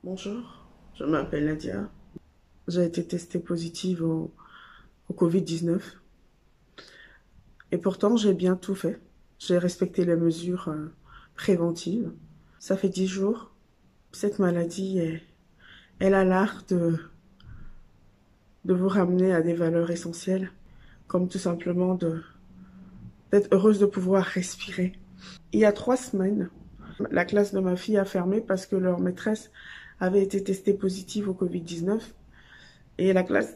Bonjour, je m'appelle Nadia. J'ai été testée positive au Covid-19 et pourtant j'ai bien tout fait. J'ai respecté les mesures préventives. Ça fait 10 jours. Cette maladie, elle a l'art de vous ramener à des valeurs essentielles, comme tout simplement d'être heureuse de pouvoir respirer. Il y a 3 semaines, la classe de ma fille a fermé parce que leur maîtresse avait été testée positive au Covid-19 et la classe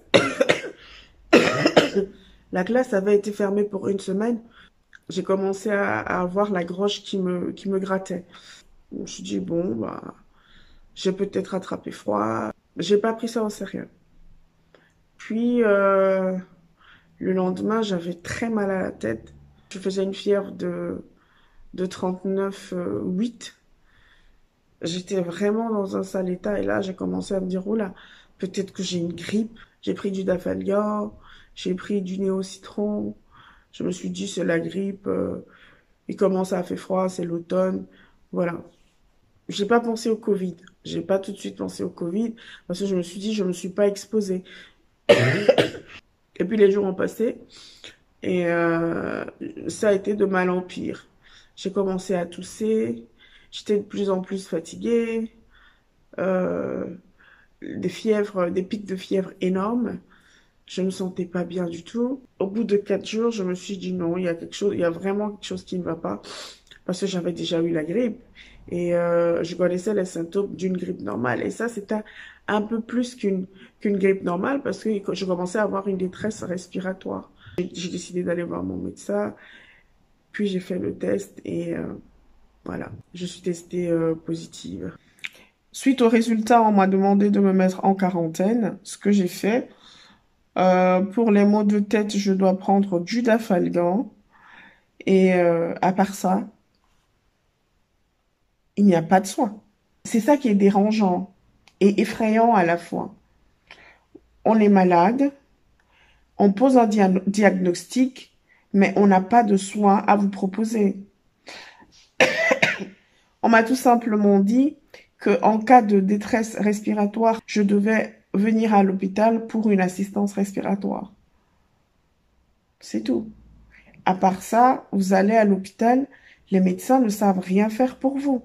avait été fermée pour une semaine. J'ai commencé à avoir la gorge qui me grattait. Je me suis dit, bon, bah, j'ai peut-être attrapé froid. J'ai pas pris ça au sérieux. Puis, le lendemain, j'avais très mal à la tête. Je faisais une fièvre de 39,8. J'étais vraiment dans un sale état. Et là, j'ai commencé à me dire, oh là, peut-être que j'ai une grippe. J'ai pris du Dafalgan, j'ai pris du Néo-Citron. Je me suis dit, c'est la grippe. Il commence à faire froid, c'est l'automne. Voilà. J'ai pas pensé au Covid. J'ai pas tout de suite pensé au Covid parce que je me suis dit, je me suis pas exposée. Et puis les jours ont passé et ça a été de mal en pire. J'ai commencé à tousser, j'étais de plus en plus fatiguée, euh, des fièvres, des pics de fièvre énormes. Je me sentais pas bien du tout. Au bout de 4 jours, je me suis dit non, il y a quelque chose, il y a vraiment quelque chose qui ne va pas parce que j'avais déjà eu la grippe et je connaissais les symptômes d'une grippe normale. Et ça, c'était un peu plus qu'une grippe normale parce que je commençais à avoir une détresse respiratoire. J'ai décidé d'aller voir mon médecin, puis j'ai fait le test et voilà, je suis testée positive. Suite au résultat, on m'a demandé de me mettre en quarantaine, ce que j'ai fait. Pour les maux de tête, je dois prendre du Dafalgan. Et à part ça, il n'y a pas de soin. C'est ça qui est dérangeant et effrayant à la fois. On est malade, on pose un diagnostic, mais on n'a pas de soins à vous proposer. On m'a tout simplement dit que en cas de détresse respiratoire, je devais venir à l'hôpital pour une assistance respiratoire. C'est tout. À part ça, vous allez à l'hôpital, les médecins ne savent rien faire pour vous.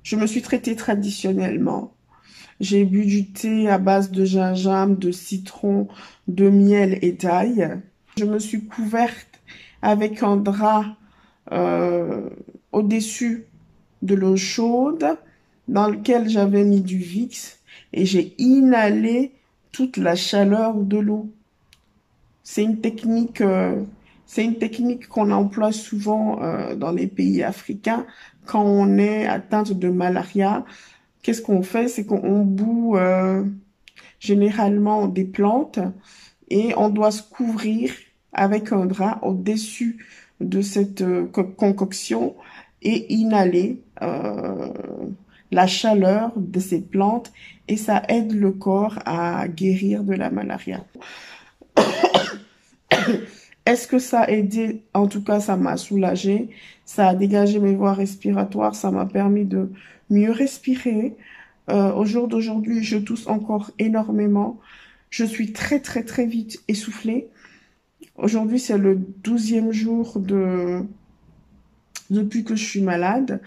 Je me suis traitée traditionnellement. J'ai bu du thé à base de gingembre, de citron, de miel et d'ail. Je me suis couverte avec un drap au-dessus de l'eau chaude dans lequel j'avais mis du Vicks et j'ai inhalé toute la chaleur de l'eau. C'est une technique, qu'on emploie souvent dans les pays africains quand on est atteinte de malaria. Qu'est-ce qu'on fait? C'est qu'on bout généralement des plantes et on doit se couvrir avec un drap au-dessus de cette concoction et inhaler la chaleur de ces plantes et ça aide le corps à guérir de la malaria. Est-ce que ça a aidé? En tout cas, ça m'a soulagée. Ça a dégagé mes voies respiratoires. Ça m'a permis de mieux respirer. Au jour d'aujourd'hui, je tousse encore énormément. Je suis très, très, très vite essoufflée. Aujourd'hui, c'est le 12e jour depuis que je suis malade.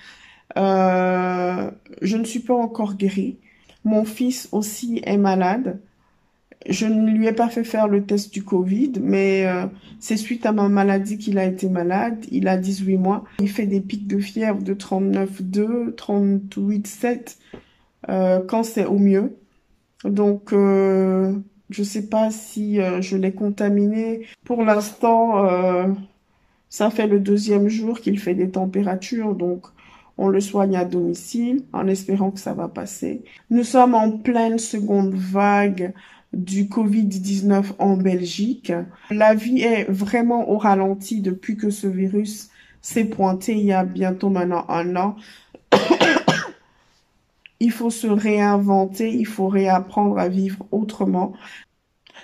Je ne suis pas encore guérie. Mon fils aussi est malade. Je ne lui ai pas fait faire le test du Covid, mais c'est suite à ma maladie qu'il a été malade. Il a 18 mois. Il fait des pics de fièvre de 39,2, 38,7 quand c'est au mieux. Donc, je sais pas si je l'ai contaminé. Pour l'instant, ça fait le 2e jour qu'il fait des températures, donc on le soigne à domicile en espérant que ça va passer. Nous sommes en pleine seconde vague du Covid-19 en Belgique. La vie est vraiment au ralenti depuis que ce virus s'est pointé il y a bientôt maintenant 1 an. Il faut se réinventer, il faut réapprendre à vivre autrement.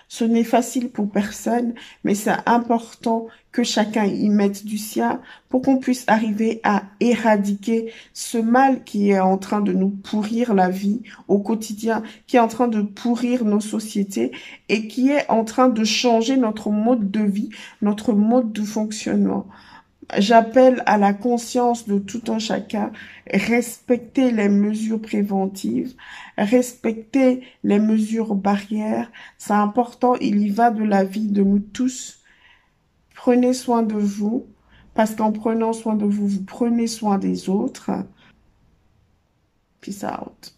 Ce n'est facile pour personne, mais c'est important que chacun y mette du sien pour qu'on puisse arriver à éradiquer ce mal qui est en train de nous pourrir la vie au quotidien, qui est en train de pourrir nos sociétés et qui est en train de changer notre mode de vie, notre mode de fonctionnement. J'appelle à la conscience de tout un chacun, respecter les mesures préventives, respecter les mesures barrières. C'est important, il y va de la vie de nous tous. Prenez soin de vous, parce qu'en prenant soin de vous, vous prenez soin des autres. Peace out.